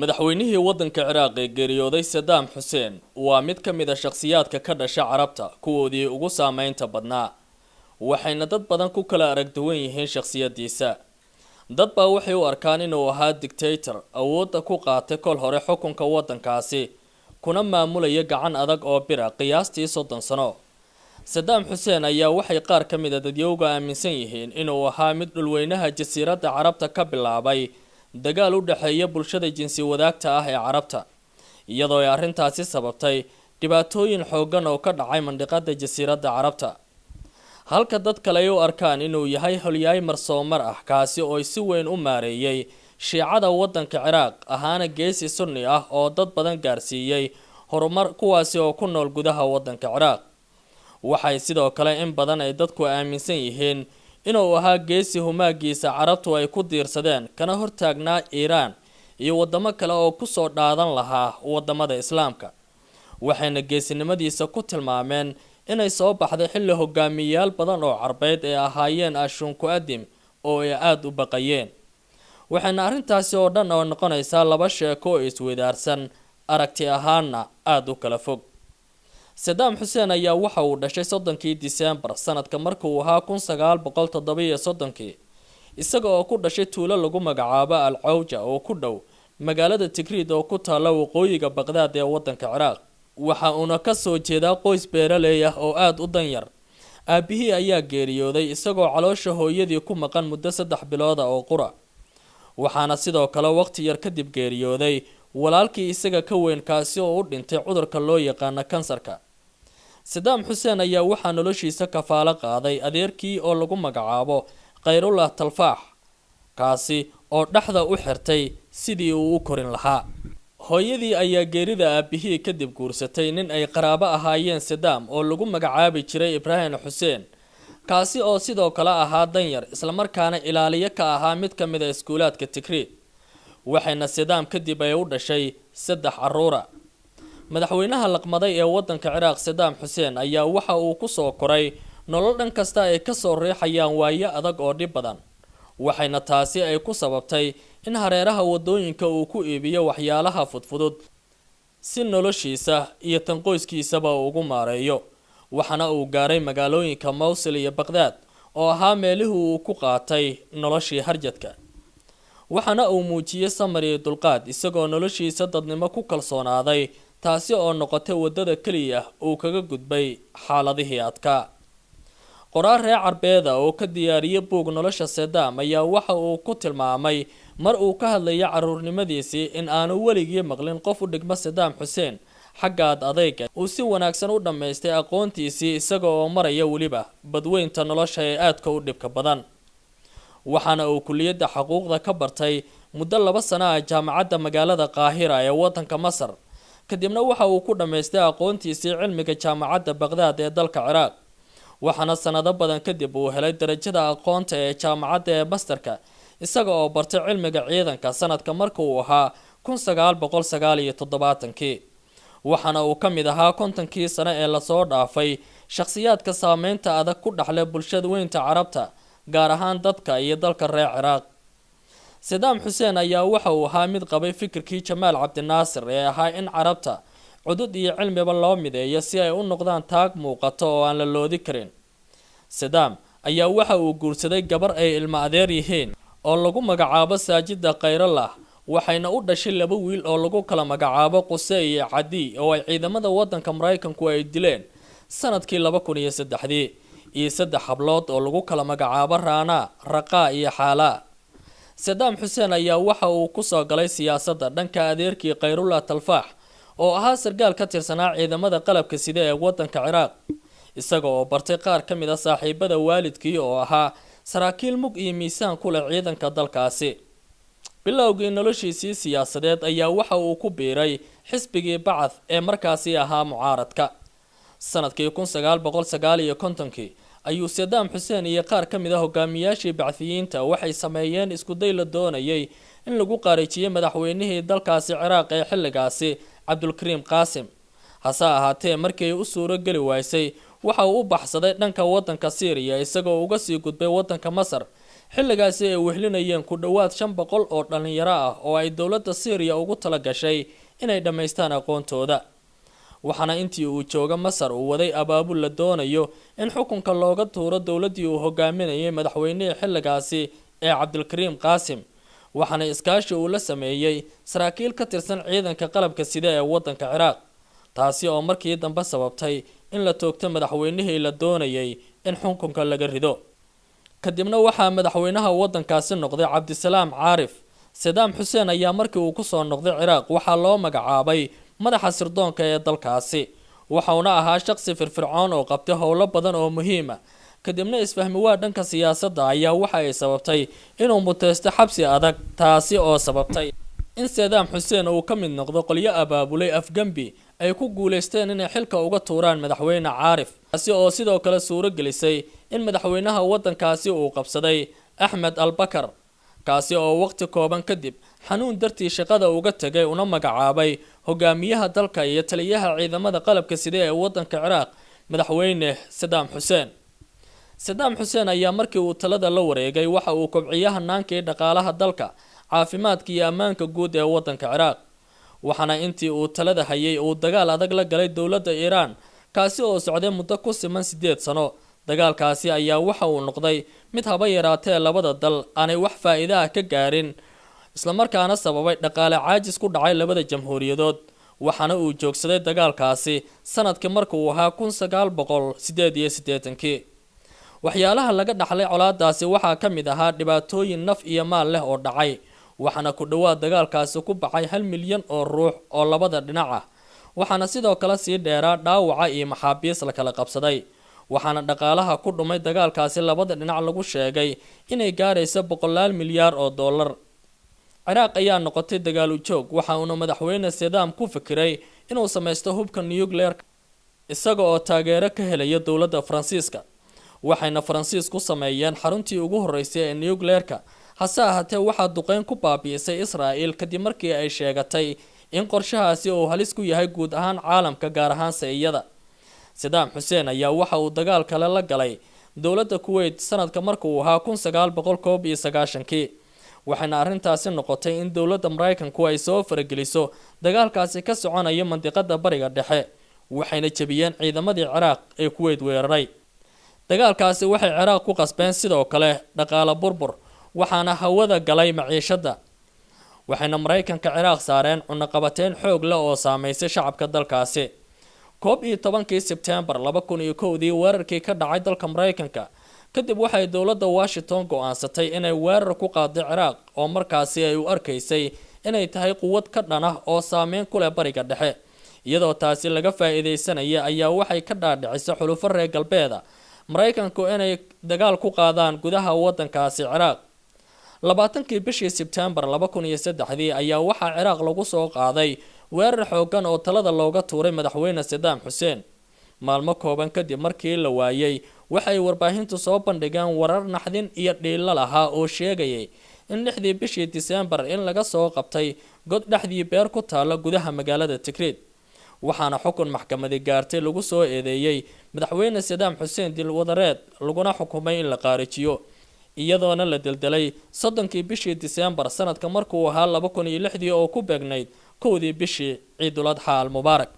madaxweynihii waddanka Ciraaq ee geeriyooday Saddam Hussein waa mid ka mid ah shakhsiyaadka ka dhashay Carabta kuwoodii ugu saameynta badnaa waxayna dad badan ku kala arag duwan yihiin shakhsiyadiisa. dad baa waxay u arkaan inuu ahaa dictator awoodda ku qaatay kol hore xukunka waddankaasi kuna maamulaya gacan adag oo bira qiyaastii 30 sano. Saddam Hussein ayaa waxay qaar ka mid ah dadyowga aaminsan yihiin inuu ahaa mid dhulweynaha jasiiradda Carabta ka bilaabay dagaal u dhaxeeya bulshada jinsi wadaagta ah ee Carabta iyadoo ay arrintaasi sababtay dhibaatooyin xooggan oo ka dhacay mandaqada jasiiradda Carabta. halka dad kale ay u arkaan inuu yahay halyahay marsoomar ah kaasi oo si weyn u maareeyay shiicada waddanka Ciraaq ahaana geesi sunni ah oo dad badan gaarsiiyay horumar kuwaasi oo ku nool gudaha waddanka Ciraaq. waxay sidoo kale in badan ay dadku aaminsan yihiin inuu ahaa geesi humaagiisa Carabtu ay ku diirsadeen kana hortaagnaa Iiraan iyo wadamo kale oo ku soo dhaadan lahaa wadamada Islaamka. waxayna geesinimadiisa ku tilmaameen inay soo baxday xilli hogaamiyayaal badan oo Carbeed ay ahaayeen ashunku adim oo ay aad u baqayeen. waxayna arrintaasi oo dhan oo noqonaysaa laba sheeko oo isweydaarsan aragti ahaanna aad u kala fog. Saddam Hussein ayaa waxa uu dhashay 30 Diseembar sanadka markuu ahaa 1937 isaga oo ku dhashay tuulo lagu magacaabo Al-Awja oo ku dhow magaalada Tikrit oo ku taala waqooyiga Baghdad ee waddanka Ciraaq. waxa uuna ka soo jeedaa qoys beeraley ah oo aad u danyar. aabihii ayaa geeriyooday isagoo caloosha hooyadii ku maqan muddo 3 bilood oo qura. waxaana sidoo kale waqti yar kadib geeriyooday walaalkii isaga ka weyn kaasi oo u dhintay cudurka loo yaqaan kansarka. Saddam Hussein ayaa waxa noloshiisa kafaalo qaaday adeerkii oo lagu magacaabo Khayrullah Talfaax kaasi oo dhaxda u xirtay sidii uu u korin lahaa. hooyadii ayaa geerida aabihii kadib guursatay nin ay qaraabo ahaayeen Saddam oo lagu magacaabi jiray Ibrahim Hussein kaasi oo sidoo kale ahaa danyar isla markaana ilaaliye ka ahaa mid ka mid ah iskuulaadka Tikrit. waxayna Saddam kadib ay u dhashay 3 caruur. madaxweynaha laqmaday ee waddanka Ciraaq Saddam Hussein ayaa waxa uu ku soo koray nolol dhan kasta ay ka soo riixayaan waayo adag oo dhib badan. waxayna taasi ay ku sababtay in hareeraha wadooyinka uu ku iibiyo waxyaalaha fudfudud si noloshiisa iyo tan qoyskiisaba ugu maareeyo. waxana uu gaaray magaalooyinka Mosul iyo Baghdad oo ahaa meelihii uu ku qaatay noloshii harjadka. waxana uu muujiyay samir iyo dulqaad isagoo noloshiisa dadnimo ku kalsoonaaday taasi oo noqotay wadada kaliya uu kaga gudbay xaaladihii adkaa. qoraal reer Carbeed oo ka diyaariyay buug nolosha Saddam ayaa waxa uu ku tilmaamay mar uu ka hadlayay caruurnimadiisii in aanu weligii maqlin qof u dhigma Saddam Hussein xaggaad adayga uu si wanaagsan u dhameystay aqoontiisii isaga oo maraya waliba badweynta nolosha ee aadka u dhibka badan. waxaana uu kulliyadda xuquuqda ka bartay muddo 2 sano ah jaamacadda magaalada Qaahira ee waddanka Masar. kadibna waxa uu ku dhameystay aqoontiisii cilmiga jaamacadda Baghdad ee dalka Ciraaq. waxaana sanado badan kadib uu helay darajada aqoonta ee jaamacadda ee masterka isaga oo bartay cilmiga ciidanka sanadka markuu ahaa 1979. waxaana uu ka mid ahaa 50kii sano ee la soo dhaafay shakhsiyaadka saameynta adag ku dhaxlay bulshada weynta Carabta gaar ahaan dadka iyo dalka reer Ciraaq. Saddam Hussein ayaa waxa uu ahaa mid qabay fikirkii Jamaal Cabdinaasir ee ahaa in Carabta cudud iyo cilmiba loo mideeyo si ay u noqdaan taag muuqato oo aan la loodi karin. Saddam ayaa waxa uu guursaday gabar ay ilma adeer yihiin oo lagu magacaabo Saajida Khayrullah. waxayna u dhashay 2 wiil oo lagu kala magacaabo Qusay iyo Cadi oo ay ciidamada waddanka Mareykanku ay dileen sanadkii 2003 iyo 3 hablood oo lagu kala magacaabo Rana, Raqa iyo Xaala. Saddam Hussein ayaa waxa uu ku soo galay siyaasadda dhanka adeerkii Khayrullah Talfaax oo ahaa sargaal ka tirsanaa ciidamada qalabka sida ee waddanka Ciraaq isaga oo bartay qaar ka mid ah saaxiibada waalidkii oo ahaa saraakiil mug iyo miisaan ku leh ciidanka dalkaasi. bilowgii noloshiisii siyaasadeed ayaa waxa uu ku biiray xisbigii Bacth ee markaasi ahaa mucaaradka. sanadkii 1959 ayuu Saddam Hussein iyo qaar ka mid ah hogaamiyaashii Bacthiyiinta waxay sameeyeen isku day la doonayay in lagu qaarijiyo madaxweynihii dalkaasi Ciraaq ee xilligaasi Abdulkarim Qasim. hase ahaatee markii uu suuro gali waysay waxa uu u baxsaday dhanka waddanka Syria isagoo uga sii gudbay waddanka Masar xilligaasi ay wehlinayeen ku dhowaad 500 oo dhalinyaro ah oo ay dowladda Syria ugu tala gashay inay dhameystaan aqoontooda. waxaana intii uu jooga Masar uu waday abaabul la doonayo in xukunka looga tuuro dowladii uu hogaaminayay madaxweynaha xilligaasi ee Cabdulkariim Qaasim. waxaana iskaashi uu la sameeyay saraakiil ka tirsan ciidanka qalabka sida ee wadanka Ciraaq, taasi oo markii dambe sababtay in la toogto madaxweynihii la doonayay in xukunka laga rido. kadibna waxaa madaxweynaha wadankaasi noqday Cabdisalaam Caarif. Saddam Hussein ayaa markii uu ku soo noqday Ciraaq waxaa loo magacaabay madaxa sirdoonka ee dalkaasi, waxaana ahaa shaqsi firfircoon oo qabtay howlo badan oo muhiim ah. kadibna isfahmi waa dhanka siyaasadda ayaa waxa ay sababtay inuu muteysto xabsi adag, taasi oo sababtay in Saddam Hussein uu ka mid noqdo qolyo abaabulay afgambi ay ku guuleysteen inay xilka uga tuuraan madaxweyne Caarif, taasi oo sidoo kale suuro gelisay in madaxweynaha wadankaasi uu qabsaday Ahmed al-Bakr, kaasi oo waqti kooban kadib xanuun dartii shaqada uga tagay una magacaabay hogaamiyaha dalka iyo taliyaha ciidamada qalabka sida ee wadanka Ciraaq madaxweyne Saddam Hussein. Saddam Hussein ayaa markii uu talada la wareegay waxa uu kobciyay hanaankii dhaqaalaha dalka, caafimaadka iyo ammaanka guud ee wadanka Ciraaq. waxaana intii uu talada hayay uu dagaal adag la galay dowladda Iran, kaasi oo socday muddo ku siman 8 sano. dagaalkaasi ayaa waxa uu noqday mid haba yaraatee labada dal aanay wax faa'iido ah ka gaarin, isla markaana sababay dhaqaale caajis ku dhacay labada jamhuuriyadood. waxaana uu joogsaday dagaalkaasi sanadkii markii uu ahaa 1988. waxyaalaha laga dhaxlay colaadaasi waxaa ka mid ahaa dhibaatooyin naf iyo maal leh oo dhacay, waxaana ku dhawaad dagaalkaasi ku baxay 1 milyan oo ruux oo labada dhinac ah. waxaana sidoo kale sii dheeraa dhaawaca iyo maxaabiis la kala qabsaday. waxaana dhaqaalaha ku dhumay dagaalkaasi labada dhinac lagu sheegay inay gaarayso $100 milyan oo dollar. Ciraaq ayaa noqotay dagaal u joog, waxa uu madaxweyne Saddam ku fikiray inuu sameysto hubka nuclear isaga oo taageero ka helaya dowladda Faransiiska. waxayna Faransiisku sameeyeen xaruntii ugu horeysay ee nuclearka, hase ahaatee waxaa duqeyn ku baabi'isay Israa'iil kadib markii ay sheegatay in qorshahaasi uu halis ku yahay guud ahaan caalamka, gaar ahaan Sayyada. Saddam Hussein ayaa waxa uu dagaal kale la galay dowladda Kuwait sanadka markii uu ahaa 1991. waxayna arrintaasi noqotay in dowladda Mareykanku ay soo farageliso dagaalkaasi ka soconaya mandiqada Bariga Dhexe, waxayna jabiyeen ciidamadii Ciraaq ee Kuwait weeraray. dagaalkaasi waxay Ciraaq ku qasbeen sidoo kale dhaqaale burbur, waxaana hawada galay maciishada. waxayna Mareykanka Ciraaq saareen cunaqabateyn xoog leh oo saameysay shacabka dalkaasi. 11 Sebtembar 2001 weerarkii ka dhacay dalka Mareykanka kadib waxay dowladda Washington go'aansatay inay weerar ku qaado Ciraaq oo markaasi ay u arkaysay inay tahay quwad ka dhan ah oo saameyn ku leh Bariga Dhexe. iyadoo taasi laga faa'iideysanaya ayaa waxay ka dhaadhicisay xulufo reer galbeeda Mareykanku inay dagaal ku qaadaan gudaha wadankaasi Ciraaq. 20 bishii Sebtembar 2003 ayaa waxaa Ciraaq lagu soo qaaday weerar xoogan oo talada looga tuuray madaxweyne Saddam Hussein. maalmo kooban kadib markii la waayay, waxay warbaahintu soo bandhigeen warar naxdin iyo dhiilal ahaa oo sheegayay in 6 bishii Diseembar in laga soo qabtay god dhexdii beer ku taala gudaha magaalada Tikrit. waxaana xukun maxkamadi gaartay lagu soo eedeeyay madaxweyne Saddam Hussein dil wadareed laguna xukumay in la qaarijiyo, iyadoona la dildilay 30 bishii Diseembar sanadka markii uu ahaa 2006 oo ku beegnayd 1 bishii Ciidul Adha al-Mubaarak.